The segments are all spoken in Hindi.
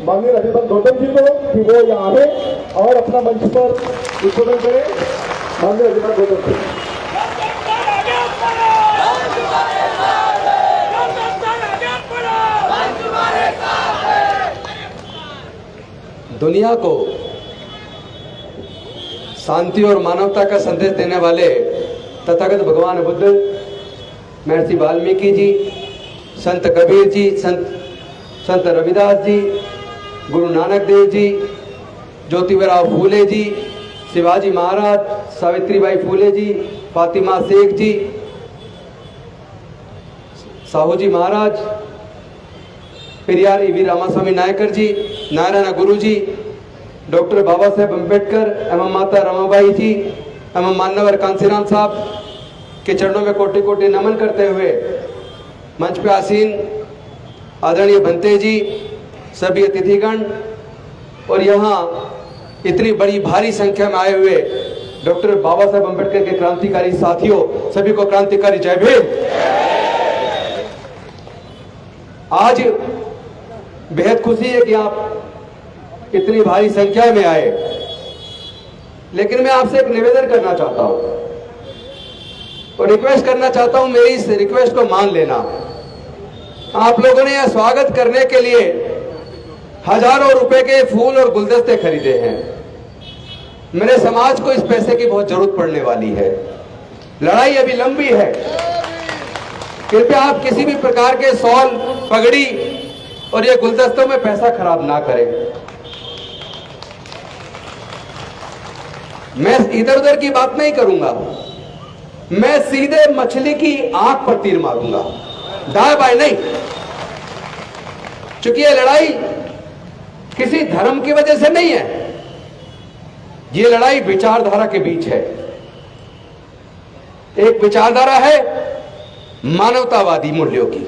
माननीय राज्यपाल गौतम जी को कि वो यहाँ आए और अपना मंच पर उद्बोधन करें। माननीय राज्यपाल गौतम जी। दुनिया को शांति और मानवता का संदेश देने वाले तथागत भगवान बुद्ध, महर्षि वाल्मीकि जी, संत कबीर जी, संत रविदास जी, गुरु नानक देव जी, ज्योतिबराव फूले जी, शिवाजी महाराज, सावित्रीबाई फूले जी, फातिमा शेख जी, साहू जी महाराज, Periyar we Ramaswamy Naikar ji, Narayan Guru ji, doctor Baba Saheb Ambedkar एवं माता रमाबाई जी एवं मान्यवर कांसीराम साहब के चरणों में कोटि कोटि नमन करते हुए मंच पे आसीन आदरणीय भंते जी, सभी अतिथिगण और यहाँ इतनी बड़ी भारी संख्या में आए हुए डॉक्टर बाबा साहेब अम्बेडकर के क्रांतिकारी साथियों, सभी को क्रांतिकारी जय भीम। आज बेहद खुशी है कि आप इतनी भारी संख्या में आए, लेकिन मैं आपसे एक निवेदन करना चाहता हूं और रिक्वेस्ट करना चाहता हूं, मेरी इस रिक्वेस्ट को मान लेना। आप लोगों ने यह स्वागत करने के लिए हजारों रुपए के फूल और गुलदस्ते खरीदे हैं। मेरे समाज को इस पैसे की बहुत जरूरत पड़ने वाली है। लड़ाई अभी लंबी है। कृपया आप किसी भी प्रकार के शॉल, पगड़ी और ये गुलदस्तों में पैसा खराब ना करें। मैं इधर उधर की बात नहीं करूंगा, मैं सीधे मछली की आंख पर तीर मारूंगा, दाएं बाएं नहीं। क्योंकि ये लड़ाई किसी धर्म की वजह से नहीं है, ये लड़ाई विचारधारा के बीच है। एक विचारधारा है मानवतावादी मूल्यों की,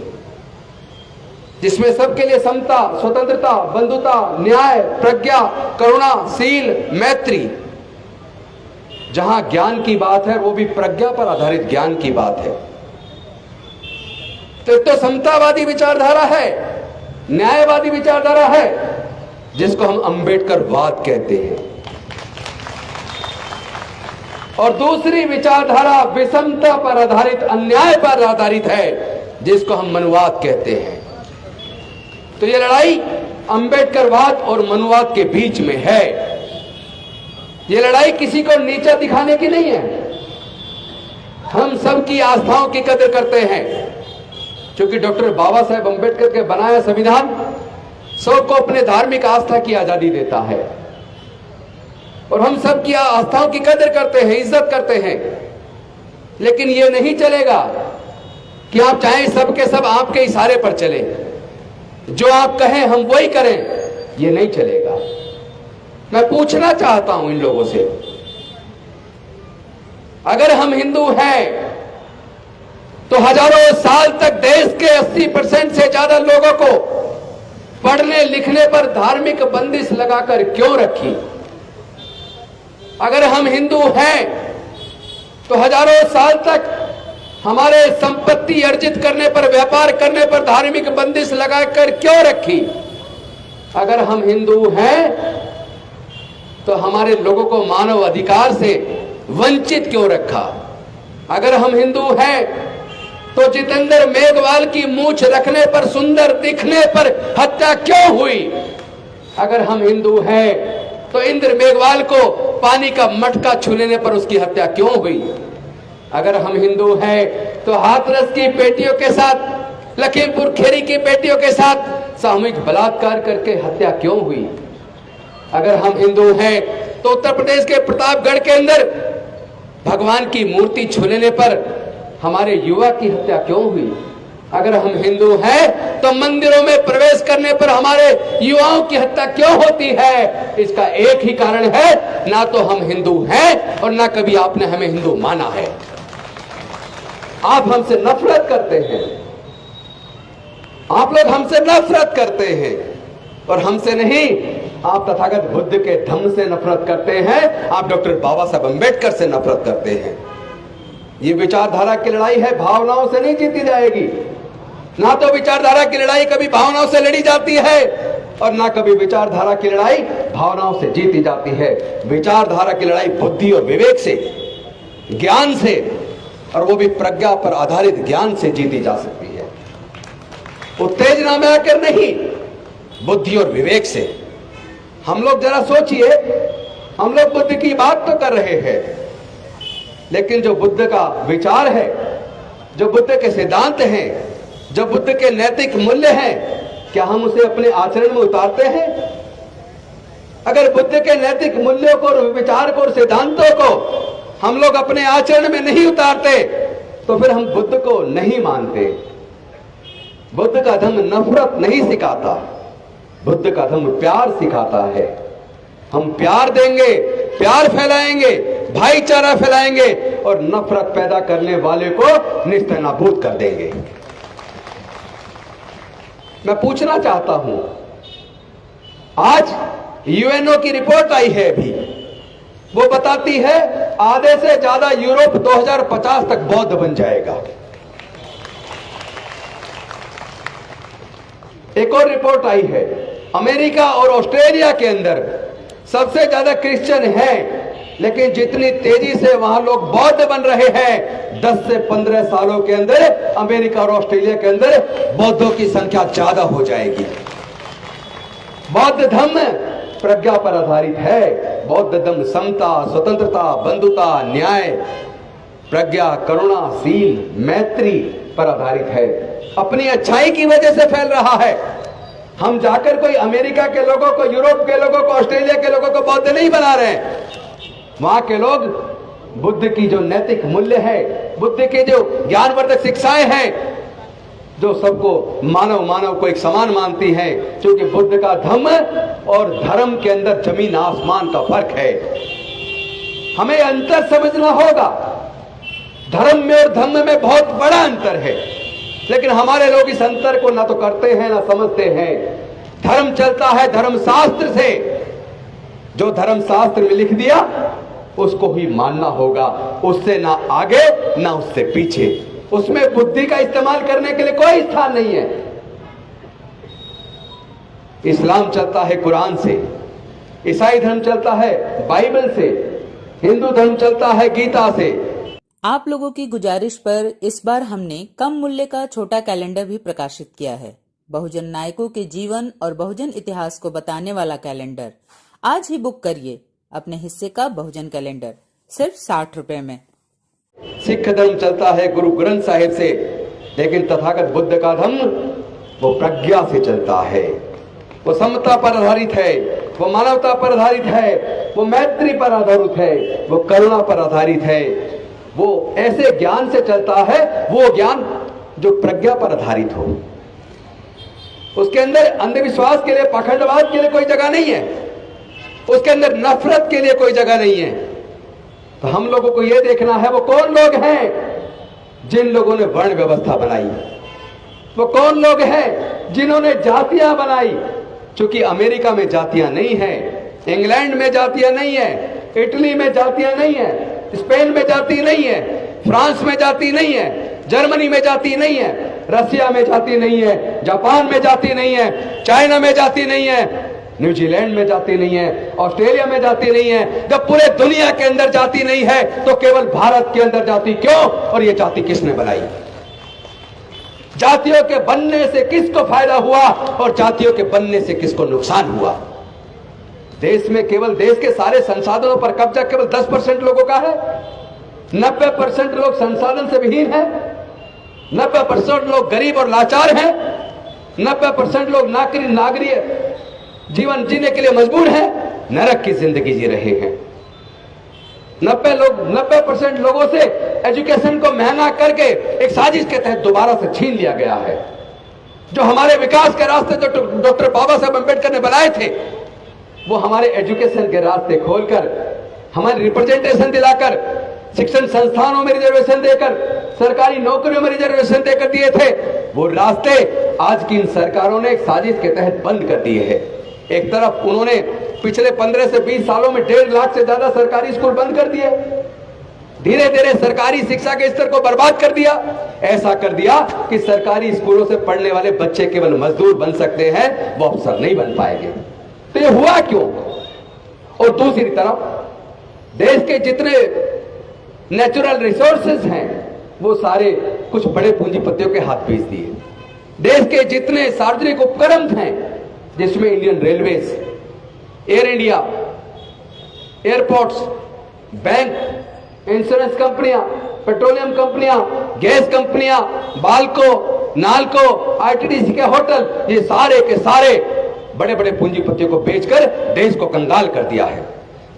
जिसमें सबके लिए समता, स्वतंत्रता, बंधुता, न्याय, प्रज्ञा, करुणा, शील, मैत्री। जहां ज्ञान की बात है वो भी प्रज्ञा पर आधारित ज्ञान की बात है। तो समतावादी विचारधारा है, न्यायवादी विचारधारा है, जिसको हम अंबेडकरवाद कहते हैं। और दूसरी विचारधारा विषमता पर आधारित, अन्याय पर आधारित है, जिसको हम मनुवाद कहते हैं। तो ये लड़ाई अंबेडकरवाद और मनुवाद के बीच में है। ये लड़ाई किसी को नीचा दिखाने की नहीं है। हम सबकी आस्थाओं की कदर करते हैं, क्योंकि डॉक्टर बाबा साहेब अम्बेडकर के बनाया संविधान सबको अपने धार्मिक आस्था की आजादी देता है और हम सबकी आस्थाओं की कदर करते हैं, इज्जत करते हैं। लेकिन ये नहीं चलेगा कि आप चाहे सबके सब आपके इशारे पर चले, जो आप कहें हम वही करें, ये नहीं चलेगा। मैं पूछना चाहता हूं इन लोगों से, अगर हम हिंदू हैं तो हजारों साल तक देश के 80% से ज्यादा लोगों को पढ़ने लिखने पर धार्मिक बंदिश लगाकर क्यों रखी? अगर हम हिंदू हैं तो हजारों साल तक हमारे संपत्ति अर्जित करने पर, व्यापार करने पर धार्मिक बंदिश लगाकर क्यों रखी? अगर हम हिंदू हैं तो हमारे लोगों को मानव अधिकार से वंचित क्यों रखा? अगर हम हिंदू हैं तो जितेंद्र मेघवाल की मूंछ रखने पर, सुंदर दिखने पर हत्या क्यों हुई? अगर हम हिंदू हैं तो इंद्र मेघवाल को पानी का मटका छू लेने पर उसकी हत्या क्यों हुई? अगर हम हिंदू हैं तो हाथरस की बेटियों के साथ, लखीमपुर खेरी की बेटियों के साथ सामूहिक बलात्कार करके हत्या क्यों हुई? अगर हम हिंदू हैं तो उत्तर प्रदेश के प्रतापगढ़ के अंदर भगवान की मूर्ति छू लेने पर हमारे युवा की हत्या क्यों हुई? अगर हम हिंदू हैं तो मंदिरों में प्रवेश करने पर हमारे युवाओं की हत्या क्यों होती है? इसका एक ही कारण है, ना तो हम हिंदू हैं और ना कभी आपने हमें हिंदू माना है। आप हमसे नफरत करते हैं, आप लोग हमसे नफरत करते हैं और हमसे नहीं, आप तथागत बुद्ध के धम्म से नफरत करते हैं, आप डॉक्टर बाबा साहब अम्बेडकर से नफरत करते हैं। ये विचारधारा की लड़ाई है, भावनाओं से नहीं जीती जाएगी। ना तो विचारधारा की लड़ाई कभी भावनाओं से लड़ी जाती है और ना कभी विचारधारा की लड़ाई भावनाओं से जीती जाती है। विचारधारा की लड़ाई बुद्धि और विवेक से, ज्ञान से, और वो भी प्रज्ञा पर आधारित ज्ञान से जीती जा सकती है। उत्तेजना में आकर नहीं, बुद्धि और विवेक से। हम लोग जरा सोचिए, हम लोग बुद्ध की बात तो कर रहे हैं, लेकिन जो बुद्ध का विचार है, जो बुद्ध के सिद्धांत हैं, जो बुद्ध के नैतिक मूल्य हैं, क्या हम उसे अपने आचरण में उतारते हैं? अगर बुद्ध के नैतिक मूल्यों को, विचार को और सिद्धांतों को हम लोग अपने आचरण में नहीं उतारते, तो फिर हम बुद्ध को नहीं मानते। बुद्ध का धर्म नफरत नहीं सिखाता, बुद्ध का धर्म प्यार सिखाता है। हम प्यार देंगे, प्यार फैलाएंगे, भाईचारा फैलाएंगे और नफरत पैदा करने वाले को निस्तनाबूद कर देंगे। मैं पूछना चाहता हूं, आज यूएनओ की रिपोर्ट आई है अभी, वो बताती है आधे से ज्यादा यूरोप 2050 तक बौद्ध बन जाएगा। एक और रिपोर्ट आई है, अमेरिका और ऑस्ट्रेलिया के अंदर सबसे ज्यादा क्रिश्चियन हैं, लेकिन जितनी तेजी से वहां लोग बौद्ध बन रहे हैं, 10 से 15 सालों के अंदर अमेरिका और ऑस्ट्रेलिया के अंदर बौद्धों की संख्या ज्यादा हो जाएगी। बौद्ध धर्म प्रज्ञा पर आधारित है। बौद्ध धर्म समता, स्वतंत्रता, बंधुता, न्याय, प्रज्ञा, करुणा, शील, मैत्री पर आधारित है। अपनी अच्छाई की वजह से फैल रहा है। हम जाकर कोई अमेरिका के लोगों को, यूरोप के लोगों को, ऑस्ट्रेलिया के लोगों को बौद्ध नहीं बना रहे हैं। वहां के लोग बुद्ध की जो नैतिक मूल्य है, बुद्ध के जो ज्ञानवर्धक शिक्षाएं हैं, जो सबको मानव को एक समान मानती है, क्योंकि बुद्ध का धर्म और धर्म के अंदर जमीन आसमान का फर्क है। हमें अंतर समझना होगा। धर्म में और धर्म में बहुत बड़ा अंतर है, लेकिन हमारे लोग इस अंतर को ना तो करते हैं ना समझते हैं। धर्म चलता है धर्मशास्त्र से। जो धर्मशास्त्र में लिख दिया उसको ही मानना होगा, उससे ना आगे ना उससे पीछे। उसमें बुद्धि का इस्तेमाल करने के लिए कोई स्थान नहीं है। इस्लाम चलता है कुरान से, ईसाई धर्म चलता है बाइबल से, हिंदू धर्म चलता है गीता से। आप लोगों की गुजारिश पर इस बार हमने कम मूल्य का छोटा कैलेंडर भी प्रकाशित किया है। बहुजन नायकों के जीवन और बहुजन इतिहास को बताने वाला कैलेंडर। आज ही बुक करिए अपने हिस्से का बहुजन कैलेंडर, सिर्फ 60 रुपए में। सिख धर्म चलता है गुरु ग्रंथ साहिब से, लेकिन तथागत बुद्ध का धर्म वो प्रज्ञा से चलता है। वो समता पर आधारित है, वो मानवता पर आधारित है, वो मैत्री पर आधारित है, वो करुणा पर आधारित है। वो ऐसे ज्ञान से चलता है, वो ज्ञान जो प्रज्ञा पर आधारित हो। उसके अंदर अंधविश्वास के लिए, पाखंडवाद के लिए कोई जगह नहीं है। उसके अंदर नफरत के लिए कोई जगह नहीं है। तो हम लोगों को यह देखना है वो कौन लोग हैं जिन लोगों ने वर्ण व्यवस्था बनाई, वो कौन लोग हैं जिन्होंने जातियां बनाई। क्योंकि अमेरिका में जातियां नहीं है, इंग्लैंड में जातियां नहीं है, इटली में जातियां नहीं है, स्पेन में जाति नहीं है, फ्रांस में जाति नहीं है, जर्मनी में जाति नहीं है, रसिया में जाति नहीं है, जापान में जाति नहीं है, चाइना में जाति नहीं है, न्यूजीलैंड में जाति नहीं है, ऑस्ट्रेलिया में जाति नहीं है। जब पूरे दुनिया के अंदर जाति नहीं है तो केवल भारत के अंदर जाति क्यों? और ये जाति किसने बनाई? जातियों के बनने से किसको फायदा हुआ और जातियों के बनने से किसको नुकसान हुआ? देश में केवल देश के सारे संसाधनों पर कब्जा केवल 10% लोगों का है। 90% लोग संसाधन से विहीन है, 90% लोग गरीब और लाचार हैं, 90% लोग नागरिक जीवन जीने के लिए मजबूर हैं, नरक की जिंदगी जी रहे हैं। 90% लोगों से एजुकेशन को महंगा करके एक साजिश के तहत दोबारा से छीन लिया गया है। जो हमारे विकास के रास्ते जो डॉक्टर बाबा साहब अम्बेडकर ने बनाए थे, वो हमारे एजुकेशन के रास्ते खोलकर, हमारे रिप्रेजेंटेशन दिलाकर, शिक्षण संस्थानों में रिजर्वेशन देकर, सरकारी नौकरियों में रिजर्वेशन देकर दिए थे, वो रास्ते आज की इन सरकारों ने एक साजिश के तहत बंद कर दिए हैं। एक तरफ उन्होंने पिछले 15 से 20 सालों में 1.5 लाख से ज्यादा सरकारी स्कूल बंद कर दिए, धीरे धीरे सरकारी शिक्षा के स्तर को बर्बाद कर दिया। ऐसा कर दिया कि सरकारी स्कूलों से पढ़ने वाले बच्चे केवल मजदूर बन सकते हैं, वो अफसर नहीं बन पाएंगे। तो ये हुआ क्यों? और दूसरी तरफ देश के जितने नेचुरल रिसोर्सेज हैं वो सारे कुछ बड़े पूंजीपतियों के हाथ भेज दिए। देश के जितने सार्वजनिक उपक्रम हैं, जिसमें Indian railways, air India, airports, bank, insurance कंपनियां, पेट्रोलियम कंपनियां, गैस कंपनियां, बाल्को, नाल्को, आईटीडीसी के होटल, ये सारे के सारे बड़े बड़े पूंजीपतियों को बेचकर देश को कंगाल कर दिया है।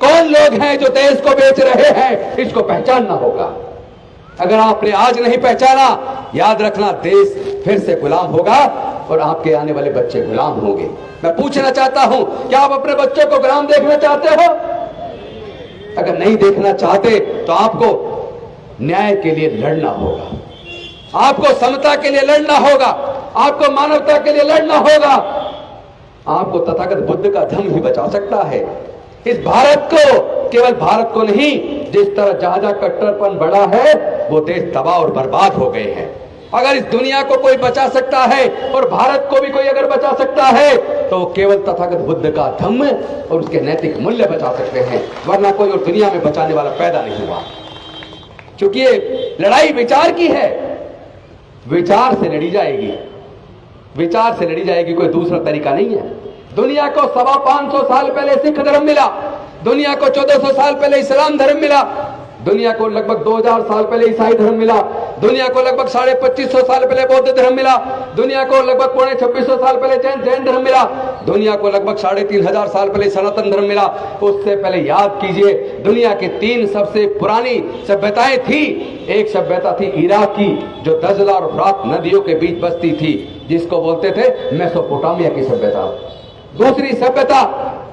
कौन लोग हैं जो देश को बेच रहे हैं, इसको पहचानना होगा। अगर आपने आज नहीं पहचाना, याद रखना देश फिर से गुलाम होगा और आपके आने वाले बच्चे गुलाम होंगे। मैं पूछना चाहता हूं, क्या आप अपने बच्चों को गुलाम देखना चाहते हो? अगर नहीं देखना चाहते तो आपको न्याय के लिए लड़ना होगा, आपको समता के लिए लड़ना होगा, आपको मानवता के लिए लड़ना होगा। आपको तथागत बुद्ध का धम्म ही बचा सकता है। इस भारत को, केवल भारत को नहीं, जिस तरह जहां कट्टरपन बढ़ा है वो देश तबाह और बर्बाद हो गए हैं। अगर इस दुनिया को कोई बचा सकता है और भारत को भी कोई अगर बचा सकता है तो केवल तथागत बुद्ध का धम्म और उसके नैतिक मूल्य बचा सकते हैं, वरना कोई और दुनिया में बचाने वाला पैदा नहीं हुआ। क्योंकि ये लड़ाई विचार की है, विचार से लड़ी जाएगी, विचार से लड़ी जाएगी, कोई दूसरा तरीका नहीं है। दुनिया को 550 साल पहले सिख धर्म मिला, दुनिया को 1400 साल पहले इस्लाम धर्म मिला, दुनिया को लगभग 2000 साल पहले ईसाई धर्म मिला, दुनिया को लगभग 2550 साल पहले बौद्ध धर्म मिला, दुनिया को लगभग 2600 साल पहले जैन धर्म मिला, दुनिया को लगभग 3500 साल पहले सनातन धर्म मिला। उससे पहले याद कीजिए, दुनिया की 3 सबसे पुरानी सभ्यताएं थी। एक सभ्यता थी इराक की, जो दजला और फ्रात नदियों के बीच बसती थी, जिसको बोलते थे मेसोपोटामिया की सभ्यता। दूसरी सभ्यता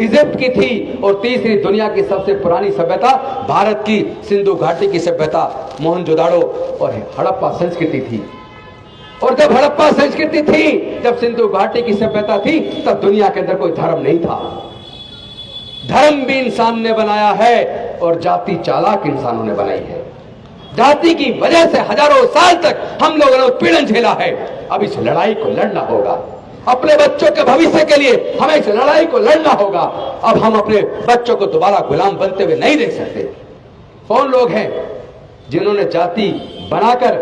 इजिप्ट की थी और तीसरी दुनिया की सबसे पुरानी सभ्यता भारत की सिंधु घाटी की सभ्यता मोहनजोदाड़ो और हड़प्पा संस्कृति थी। और जब हड़प्पा संस्कृति थी, जब सिंधु घाटी की सभ्यता थी, तब दुनिया के अंदर कोई धर्म नहीं था। धर्म भी इंसान ने बनाया है और जाति चालाक इंसानों ने बनाई है। जाति की वजह से हजारों साल तक हम लोगों ने उत्पीड़न झेला है। अब इस लड़ाई को लड़ना होगा। अपने बच्चों के भविष्य के लिए हमें इस लड़ाई को लड़ना होगा। अब हम अपने बच्चों को दोबारा गुलाम बनते हुए नहीं देख सकते। कौन लोग हैं जिन्होंने जाति बनाकर,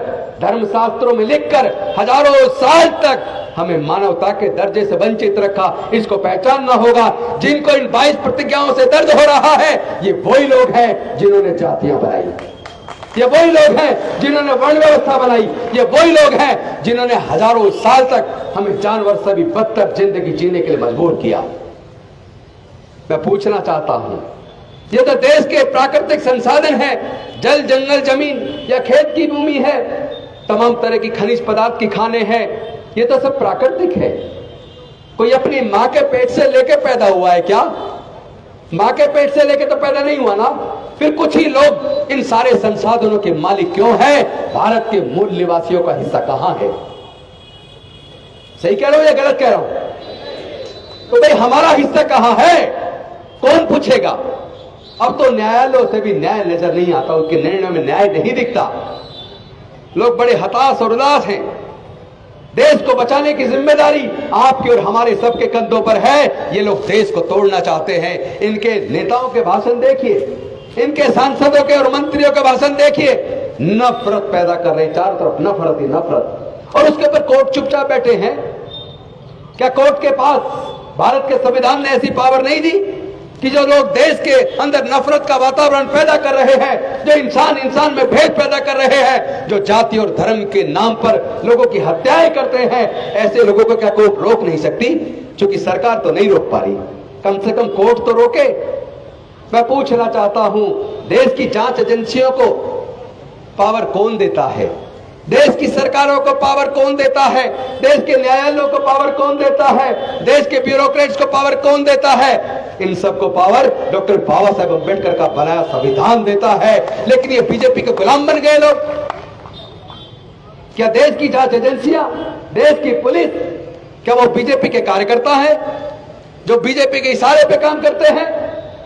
धर्मशास्त्रों में लिखकर हजारों साल तक हमें मानवता के दर्जे से वंचित रखा? इसको पहचानना होगा। जिनको इन 22 प्रतिज्ञाओं से दर्द हो रहा है, ये वही लोग हैं जिन्होंने जातियां बनाई, ये वही लोग हैं जिन्होंने वर्ण व्यवस्था बनाई, ये वही लोग हैं जिन्होंने हजारों साल तक हमें जानवर से भी बदतर जिंदगी जीने के लिए मजबूर किया। मैं पूछना चाहता हूं, ये तो देश के प्राकृतिक संसाधन है, जल, जंगल, जमीन या खेत की भूमि है, तमाम तरह की खनिज पदार्थ की खाने हैं, ये तो सब प्राकृतिक है। कोई अपनी मां के पेट से लेके पैदा हुआ है क्या? मां के पेट से लेके तो पैदा नहीं हुआ ना। फिर कुछ ही लोग इन सारे संसाधनों के मालिक क्यों हैं? भारत के मूल निवासियों का हिस्सा कहां है? सही कह रहा हूं या गलत कह रहा हूं? तो भाई हमारा हिस्सा कहां है? कौन पूछेगा? अब तो न्यायालयों से भी न्याय नजर नहीं आता, उनके निर्णय में न्याय नहीं दिखता। लोग बड़े हताश और उदास हैं। देश को बचाने की जिम्मेदारी आपके और हमारे सबके कंधों पर है। ये लोग देश को तोड़ना चाहते हैं। इनके नेताओं के भाषण देखिए, इनके सांसदों के और मंत्रियों के भाषण देखिए, नफरत पैदा कर रहे हैं, चारों तरफ नफरत ही नफरत। और उसके ऊपर कोर्ट चुपचाप बैठे हैं। क्या कोर्ट के पास भारत के संविधान ने ऐसी पावर नहीं दी कि जो लोग देश के अंदर नफरत का वातावरण पैदा कर रहे हैं, जो इंसान इंसान में भेद पैदा कर रहे हैं, जो जाति और धर्म के नाम पर लोगों की हत्याएं करते हैं, ऐसे लोगों को क्या कोर्ट रोक नहीं सकती? क्योंकि सरकार तो नहीं रोक पा रही, कम से कम कोर्ट तो रोके। मैं पूछना चाहता हूं, देश की जांच एजेंसियों को पावर कौन देता है? देश की सरकारों को पावर कौन देता है? देश के न्यायालयों को पावर कौन देता है? देश के ब्यूरोक्रेट्स को पावर कौन देता है? इन सबको पावर डॉक्टर बाबा साहेब अम्बेडकर का बनाया संविधान देता है। लेकिन ये बीजेपी के गुलाम बन गए लोग। क्या देश की जांच एजेंसियां, देश की पुलिस, क्या वो बीजेपी के कार्यकर्ता हैं जो बीजेपी के इशारे पे काम करते हैं?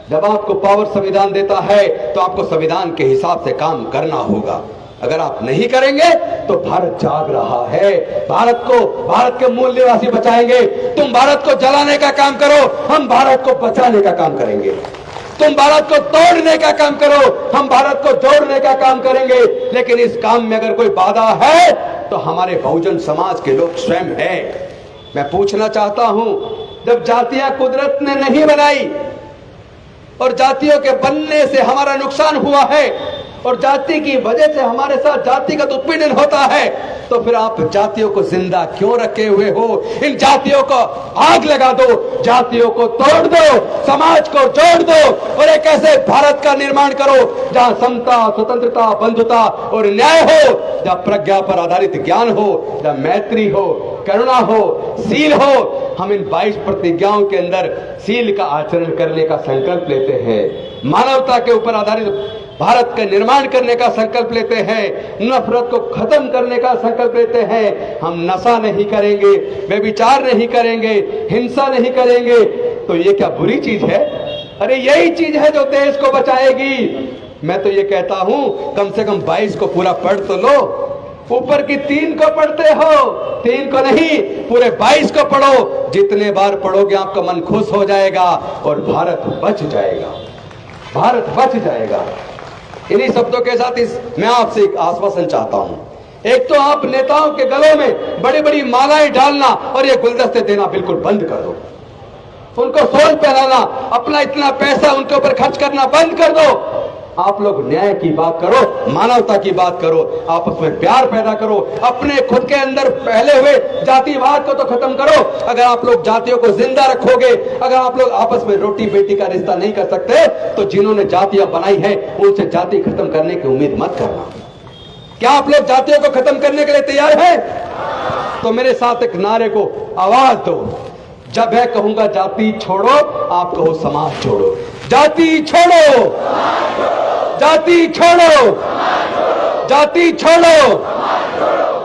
जब आपको पावर संविधान देता है तो आपको संविधान के हिसाब से काम करना होगा। अगर आप नहीं करेंगे तो भारत जाग रहा है। भारत के मूल निवासी बचाएंगे। तुम भारत को जलाने का काम करो, हम भारत को बचाने का काम करेंगे। तुम भारत को तोड़ने का काम करो, हम भारत को जोड़ने का काम करेंगे। लेकिन इस काम में अगर कोई बाधा है तो हमारे बहुजन समाज के लोग स्वयं है। मैं पूछना चाहता हूं, जब जातियां कुदरत ने नहीं बनाई और जातियों के बनने से हमारा नुकसान हुआ है और जाति की वजह से हमारे साथ जातिगत उत्पीड़न होता है, तो फिर आप जातियों को जिंदा क्यों रखे हुए हो? इन जातियों को आग लगा दो, जातियों को तोड़ दो, समाज को जोड़ दो और एक ऐसे भारत का निर्माण करो जहां समता, स्वतंत्रता, बंधुता और न्याय हो, जहां प्रज्ञा पर आधारित ज्ञान हो, जहां मैत्री हो, करुणा हो, सील हो। हम इन 22 प्रतिज्ञाओं के अंदर सील का आचरण करने का संकल्प लेते हैं। मानवता के ऊपर आधारित भारत का निर्माण करने का संकल्प लेते हैं। नफरत को खत्म करने का संकल्प लेते हैं। हम नशा नहीं करेंगे, व्यभिचार नहीं करेंगे, हिंसा नहीं करेंगे। तो ये क्या बुरी चीज है? अरे यही चीज है जो देश को बचाएगी। मैं तो ये कहता हूं, कम से कम 22 को पूरा पढ़ तो लो। ऊपर की 3 को पढ़ते हो, 3 को नहीं, पूरे 22 को पढ़ो। जितने बार पढ़ोगे आपका मन खुश हो जाएगा और भारत बच जाएगा। भारत बच जाएगा। इन्हीं शब्दों के साथ मैं आपसे एक आश्वासन चाहता हूं। एक तो आप नेताओं के गलों में बड़ी बड़ी मालाएं डालना और ये गुलदस्ते देना बिल्कुल बंद कर दो। उनको सोल पहनाना, अपना इतना पैसा उनके ऊपर खर्च करना बंद कर दो। आप लोग न्याय की बात करो, मानवता की बात करो, आपस में प्यार पैदा करो, अपने खुद के अंदर फैले हुए जातिवाद को तो खत्म करो। अगर आप लोग जातियों को जिंदा रखोगे, अगर आप लोग आपस में रोटी बेटी का रिश्ता नहीं कर सकते, तो जिन्होंने जातियां बनाई है उनसे जाति खत्म करने की उम्मीद मत करना। क्या आप लोग जातियों को खत्म करने के लिए तैयार हैं? तो मेरे साथ एक नारे को आवाज दो। जब मैं कहूंगा जाति छोड़ो, आप कहो समाज छोड़ो। जाति छोड़ो, जाति छोड़ो, जाति छोड़ो।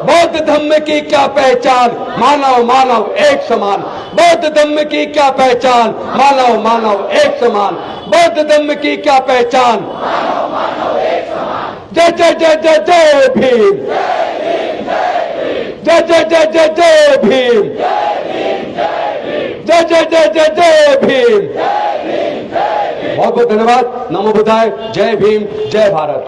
बौद्ध धर्म की क्या पहचान? मानव मानव एक समान। बौद्ध धर्म की क्या पहचान? मानव मानव एक समान। बौद्ध धर्म की क्या पहचान? मानव मानव एक समान। जय जय जय जय जय भीम। जय जय जय जय जय भीम। जय जय जय जय जय भीम। बहुत बहुत धन्यवाद। नमो बुद्धाय। जय भीम, जय भारत।